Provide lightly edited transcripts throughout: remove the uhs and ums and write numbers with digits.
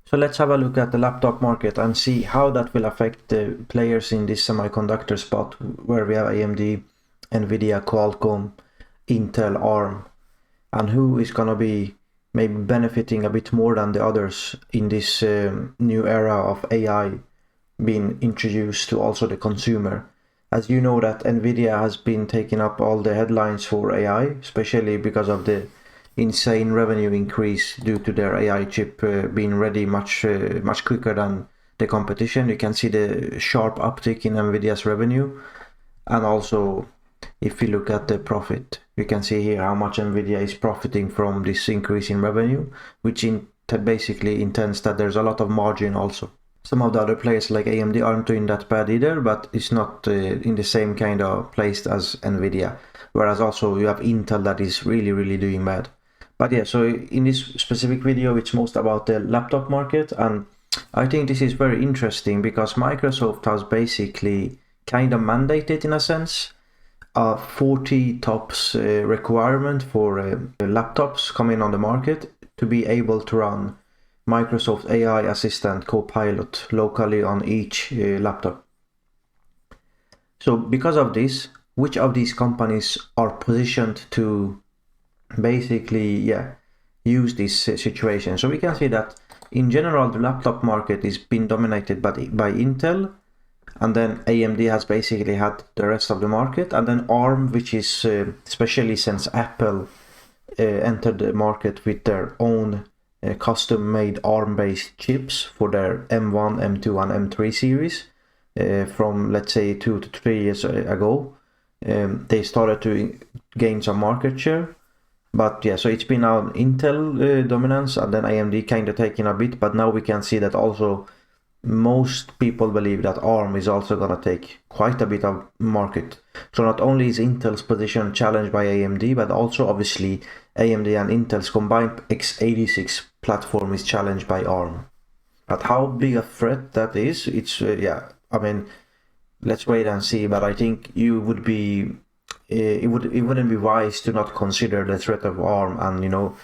So let's have a look at the laptop market and see how that will affect the players in this semiconductor spot where we have AMD, Nvidia, Qualcomm, Intel, ARM, and who is gonna be maybe benefiting a bit more than the others in this new era of AI being introduced to also the consumer. As you know that Nvidia has been taking up all the headlines for AI, especially because of the insane revenue increase due to their AI chip being ready much quicker than the competition. You can see the sharp uptick in Nvidia's revenue, and also if you look at the profit, you can see here how much Nvidia is profiting from this increase in revenue, which basically intends that there's a lot of margin also. Some of the other players like AMD aren't doing that bad either, but it's not in the same kind of place as Nvidia. Whereas also you have Intel that is really doing bad. But yeah, so in this specific video, it's most about the laptop market, and I think this is very interesting because Microsoft has basically kind of mandated, in a sense, a 40 TOPS requirement for laptops coming on the market to be able to run Microsoft AI Assistant Copilot locally on each laptop. So because of this, which of these companies are positioned to basically use this situation? So we can see that in general the laptop market is being dominated by Intel, and then AMD has basically had the rest of the market, and then ARM, which is especially since Apple entered the market with their own custom-made ARM-based chips for their M1, M2 and M3 series from let's say 2 to 3 years ago. They started to gain some market share. But yeah, so it's been now Intel dominance, and then AMD kind of taking a bit, but now we can see that also most people believe that ARM is also going to take quite a bit of market. So not only is Intel's position challenged by AMD, but also obviously AMD and Intel's combined x86 platform is challenged by ARM. But how big a threat that is, it's I mean, let's wait and see, but I think you would be it wouldn't be wise to not consider the threat of ARM, and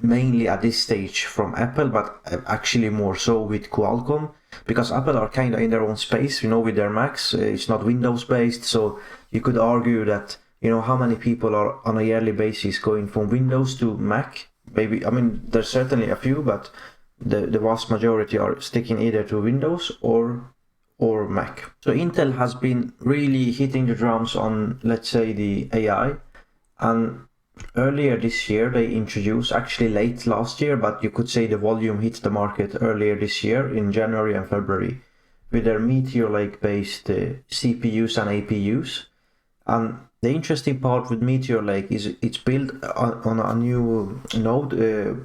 mainly at this stage from Apple, but actually more so with Qualcomm, because Apple are kind of in their own space, with their Macs. It's not Windows based, so you could argue that how many people are on a yearly basis going from Windows to Mac. Maybe, I mean, there's certainly a few, but the vast majority are sticking either to Windows or Mac. So Intel has been really hitting the drums on, let's say, the AI, and earlier this year they introduced, actually late last year, but you could say the volume hit the market earlier this year in January and February with their Meteor Lake based CPUs and APUs. And the interesting part with Meteor Lake is it's built on a new node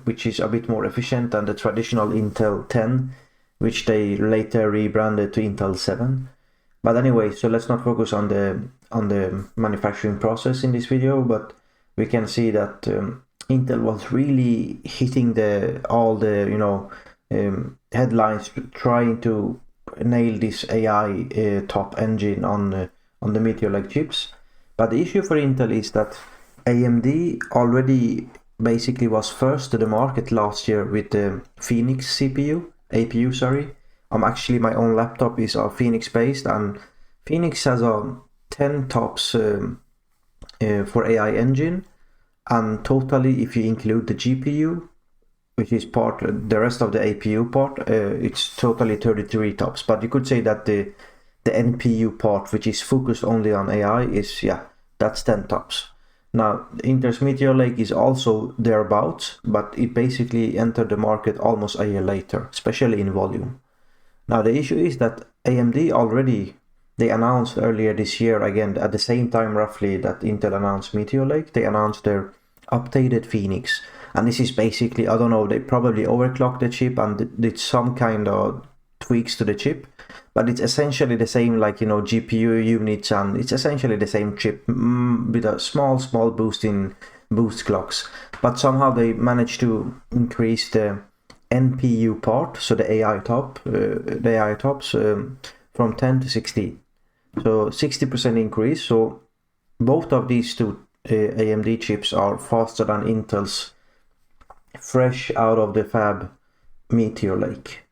which is a bit more efficient than the traditional Intel 10, which they later rebranded to Intel 7. But anyway, so let's not focus on the manufacturing process in this video, but we can see that Intel was really hitting all the headlines trying to nail this AI top engine on the Meteor Lake chips. But the issue for Intel is that AMD already basically was first to the market last year with the Phoenix APU, sorry. Actually, my own laptop is Phoenix based, and Phoenix has a 10 TOPS for AI engine, and totally, if you include the GPU, which is the rest of the APU part, it's totally 33 TOPS. But you could say that the NPU part, which is focused only on AI, is that's 10 TOPS. Now, Intel's Meteor Lake is also thereabouts, but it basically entered the market almost a year later, especially in volume. Now, the issue is that AMD they announced earlier this year, again, at the same time roughly that Intel announced Meteor Lake, they announced their updated Phoenix. And this is basically, I don't know, they probably overclocked the chip and did some kind of tweaks to the chip. But it's essentially the same, like, GPU units, and it's essentially the same chip with a small boost in boost clocks. But somehow they managed to increase the NPU part, so the AI tops, from 10 to 60. So 60% increase. So both of these two AMD chips are faster than Intel's fresh out of the fab Meteor Lake.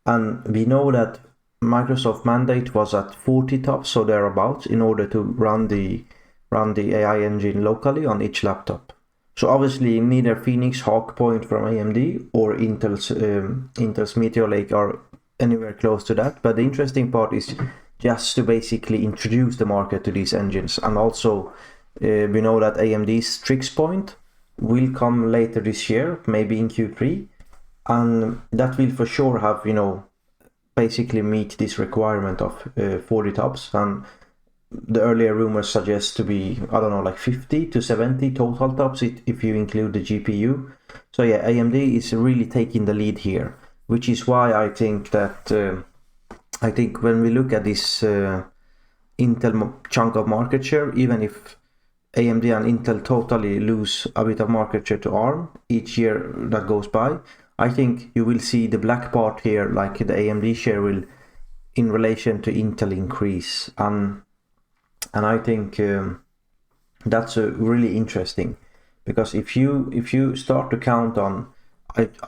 And we know that Microsoft mandate was at 40 TOPS, so thereabouts, in order to run the AI engine locally on each laptop. So obviously neither Phoenix, Hawk Point from AMD or Intel's Meteor Lake are anywhere close to that. But the interesting part is just to basically introduce the market to these engines. And also we know that AMD's Strix Point will come later this year, maybe in Q3. And that will for sure have, basically meet this requirement of 40 TOPS. And the earlier rumors suggest to be, I don't know, like 50 to 70 total TOPS if you include the GPU. So yeah, AMD is really taking the lead here, which is why I think that when we look at this Intel chunk of market share, even if AMD and Intel totally lose a bit of market share to ARM each year that goes by, I think you will see the black part here, like the AMD share will, in relation to Intel, increase. And I think that's really interesting, because if you start to count on,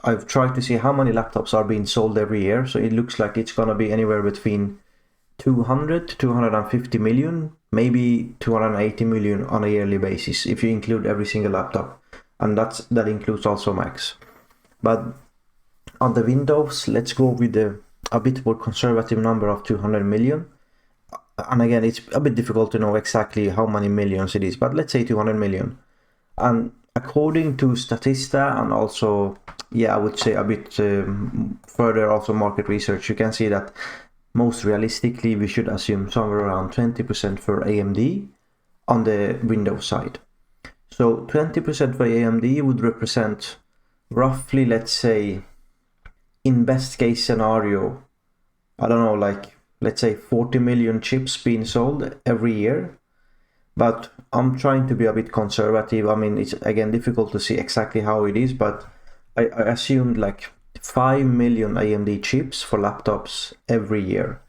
I've tried to see how many laptops are being sold every year. So it looks like it's gonna be anywhere between 200 to 250 million, maybe 280 million on a yearly basis if you include every single laptop, and that includes also Macs. But on the Windows, let's go with a bit more conservative number of 200 million. And again, it's a bit difficult to know exactly how many millions it is, but let's say 200 million. And according to Statista, and also, I would say a bit further also market research, you can see that most realistically we should assume somewhere around 20% for AMD on the Windows side. So 20% for AMD would represent roughly, let's say, in best case scenario, I don't know, like let's say 40 million chips being sold every year. But I'm trying to be a bit conservative. I mean, it's again difficult to see exactly how it is, but I assumed like 5 million AMD chips for laptops every year.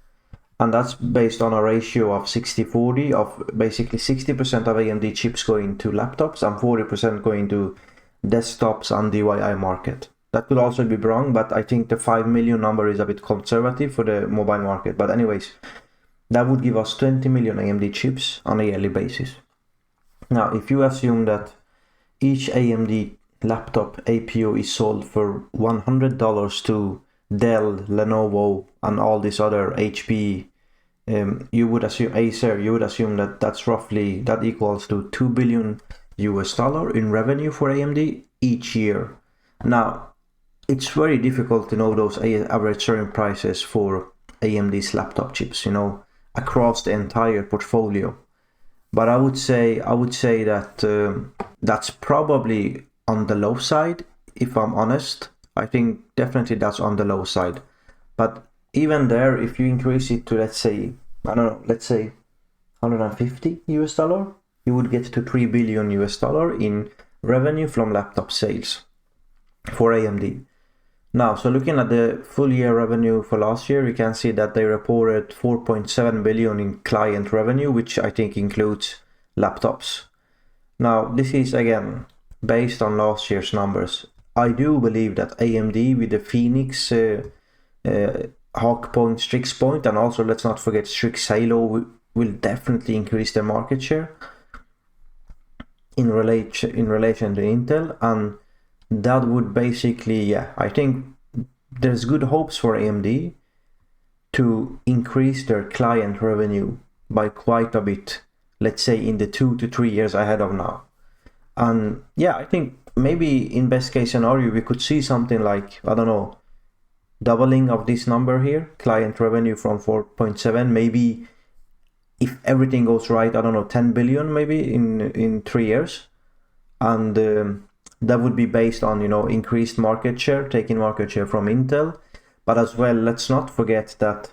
And that's based on a ratio of 60-40, of basically 60% of AMD chips going to laptops and 40% going to desktops and DIY market. That could also be wrong, but I think the 5 million number is a bit conservative for the mobile market. But anyways, that would give us 20 million AMD chips on a yearly basis. Now, if you assume that each AMD laptop APU is sold for $100 to Dell, Lenovo, and all these other HP, you would assume Acer, you would assume that that equals to $2 billion in revenue for AMD each year. Now, it's very difficult to know those average selling prices for AMD's laptop chips, across the entire portfolio. But I would say that that's probably on the low side, if I'm honest. I think definitely that's on the low side. But even there, if you increase it to, let's say $150, you would get to $3 billion in revenue from laptop sales for AMD. Now, so looking at the full year revenue for last year, you can see that they reported 4.7 billion in client revenue, which I think includes laptops. Now, this is again based on last year's numbers. I do believe that AMD with the Phoenix, Hawk Point, Strix Point, and also let's not forget Strix Halo will definitely increase their market share in relation to Intel, and that would basically, I think there's good hopes for AMD to increase their client revenue by quite a bit, let's say in the 2 to 3 years ahead of now. And I think maybe in best case scenario we could see something like, I don't know, doubling of this number here, client revenue from 4.7, maybe if everything goes right, I don't know, 10 billion maybe in 3 years. And that would be based on, increased market share, taking market share from Intel. But as well, let's not forget that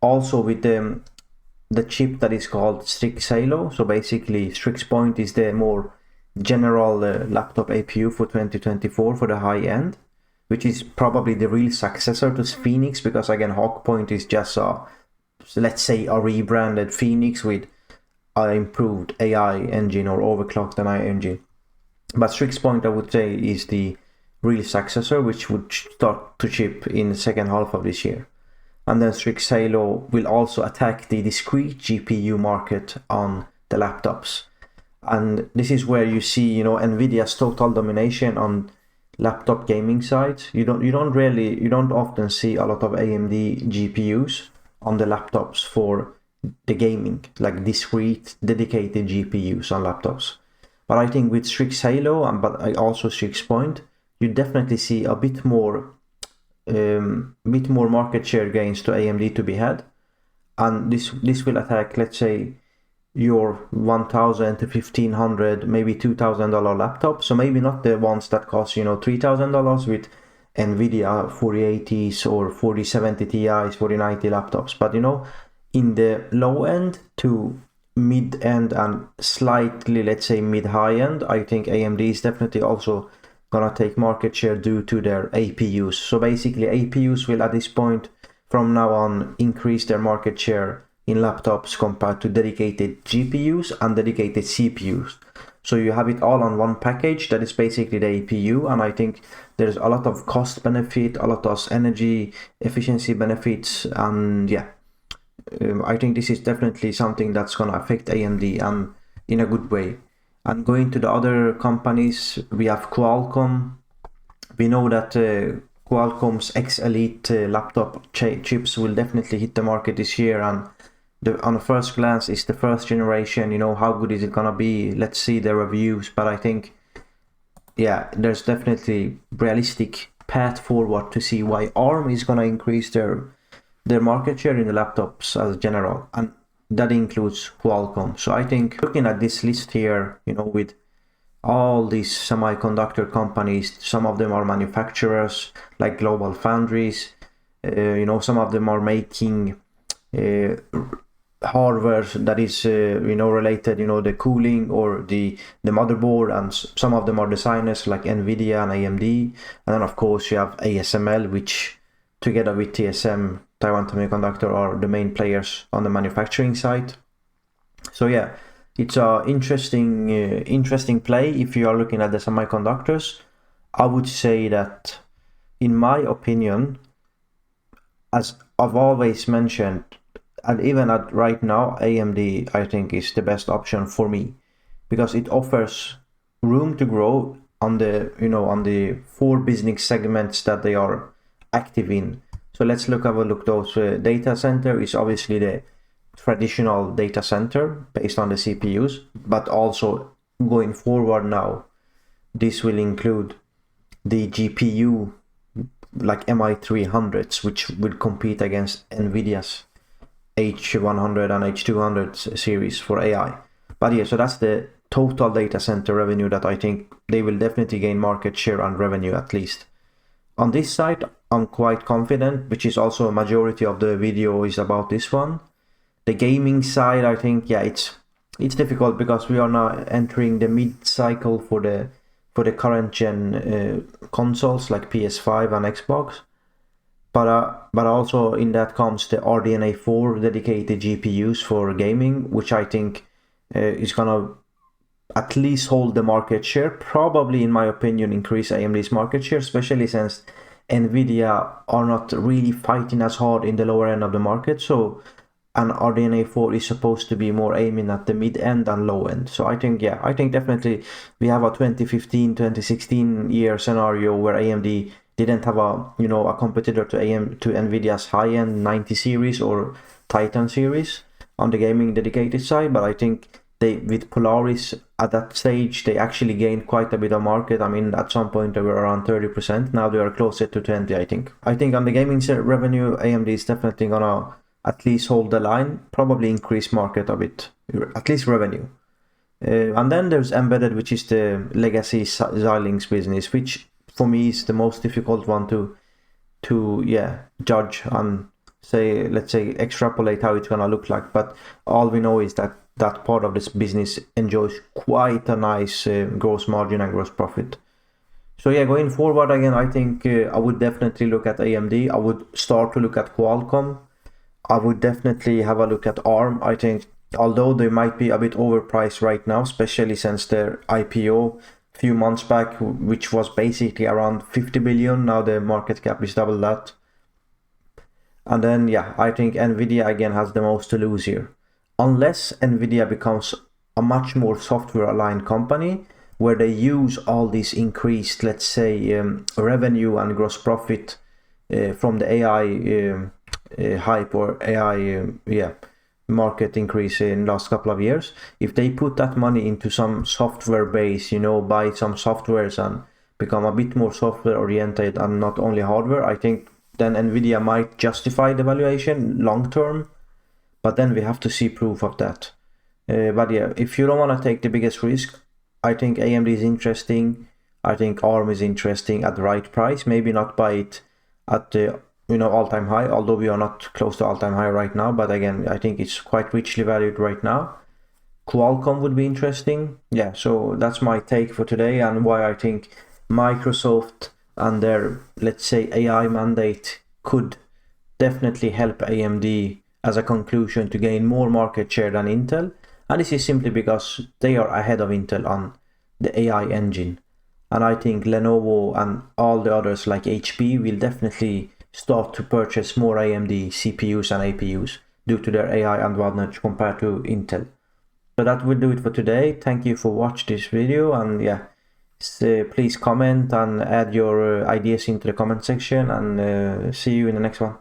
also with the chip that is called Strix Halo, so basically Strix Point is the more general laptop APU for 2024 for the high end, which is probably the real successor to Phoenix, because again, Hawk Point is just let's say a rebranded Phoenix with an improved AI engine or overclocked AI engine. But Strix Point, I would say, is the real successor, which would start to ship in the second half of this year. And then Strix Halo will also attack the discrete GPU market on the laptops. And this is where you see, you know, Nvidia's total domination on laptop gaming sides. You don't often see a lot of AMD GPUs on the laptops for the gaming, like discrete dedicated GPUs on laptops. But I think with Strix Halo but also Strix Point, you definitely see a bit more market share gains to AMD to be had, and this will attack, let's say, your $1,000 to $1,500, maybe $2,000 laptop. So maybe not the ones that cost, you know, $3,000 with Nvidia 4080s or 4070 Ti's, 4090 laptops, but you know, in the low end to mid end and slightly, let's say, mid high end, I think AMD is definitely also gonna take market share due to their APUs. So basically APUs will at this point from now on increase their market share in laptops compared to dedicated GPUs and dedicated CPUs. So you have it all on one package that is basically the APU, and I think there's a lot of cost benefit, a lot of energy efficiency benefits, and yeah, I think this is definitely something that's gonna affect AMD and in a good way. And going to the other companies, we have Qualcomm. We know that Qualcomm's X Elite laptop chips will definitely hit the market this year, and on a first glance, it's the first generation. You know, how good is it gonna be? Let's see the reviews. But I think, yeah, there's definitely realistic path forward to see why ARM is gonna increase their market share in the laptops as general, and that includes Qualcomm. So I think looking at this list here, you know, with all these semiconductor companies, some of them are manufacturers like Global Foundries, you know, some of them are making hardware that is you know, related, you know, the cooling or the motherboard, and some of them are designers like Nvidia and AMD, and then of course you have ASML, which together with TSM, Taiwan Semiconductor, are the main players on the manufacturing side. So yeah, it's a interesting play if you are looking at the semiconductors. I would say that, in my opinion, as I've always mentioned, and even at right now, AMD I think is the best option for me, because it offers room to grow on the, you know, on the 4 business segments that they are active in. So let's have a look. Those data center is obviously the traditional data center based on the CPUs, but also going forward now, this will include the GPU like MI300s, which will compete against Nvidia's H100 and H200 series for AI. But yeah, so that's the total data center revenue that I think they will definitely gain market share and revenue at least. On this side, I'm quite confident, which is also a majority of the video is about this one. The gaming side, I think, yeah, it's difficult because we are now entering the mid-cycle for the current gen consoles like PS5 and Xbox. But also in that comes the RDNA 4 dedicated GPUs for gaming, which I think is gonna at least hold the market share, probably in my opinion increase AMD's market share, especially since Nvidia are not really fighting as hard in the lower end of the market. So, and RDNA 4 is supposed to be more aiming at the mid end and low end. So I think, yeah, I think definitely we have a 2015, 2016 year scenario where AMD didn't have a, you know, a competitor to Nvidia's high-end 90 series or Titan series on the gaming dedicated side. But I think they, with Polaris at that stage, they actually gained quite a bit of market. I mean, at some point they were around 30%. Now they are closer to 20, I think. I think on the gaming revenue, AMD is definitely gonna at least hold the line, probably increase market a bit, at least revenue. And then there's embedded, which is the legacy Xilinx business, which for me is the most difficult one to judge and say, let's say, extrapolate how it's gonna look like. But all we know is that that part of this business enjoys quite a nice gross margin and gross profit. So yeah, going forward again, I think I would definitely look at AMD. I would start to look at Qualcomm. I would definitely have a look at ARM. I think although they might be a bit overpriced right now, especially since their IPO few months back, which was basically around 50 billion. Now the market cap is double that. And then, yeah, I think Nvidia again has the most to lose here. Unless Nvidia becomes a much more software aligned company where they use all this increased, let's say, revenue and gross profit from the AI hype or AI, market increase in last couple of years. If they put that money into some software base, buy some softwares and become a bit more software oriented and not only hardware, I think then Nvidia might justify the valuation long term, but then we have to see proof of that. But yeah, if you don't want to take the biggest risk, I think AMD is interesting. I think ARM is interesting at the right price. Maybe not buy it at the all-time high, although we are not close to all-time high right now. But again, I think it's quite richly valued right now. Qualcomm would be interesting. Yeah, so that's my take for today and why I think Microsoft and their, let's say, AI mandate could definitely help AMD as a conclusion to gain more market share than Intel. And this is simply because they are ahead of Intel on the AI engine. And I think Lenovo and all the others like HP will definitely start to purchase more AMD CPUs and APUs due to their AI advantage compared to Intel. So that will do it for today. Thank you for watching this video, and yeah, please comment and add your ideas into the comment section, and see you in the next one.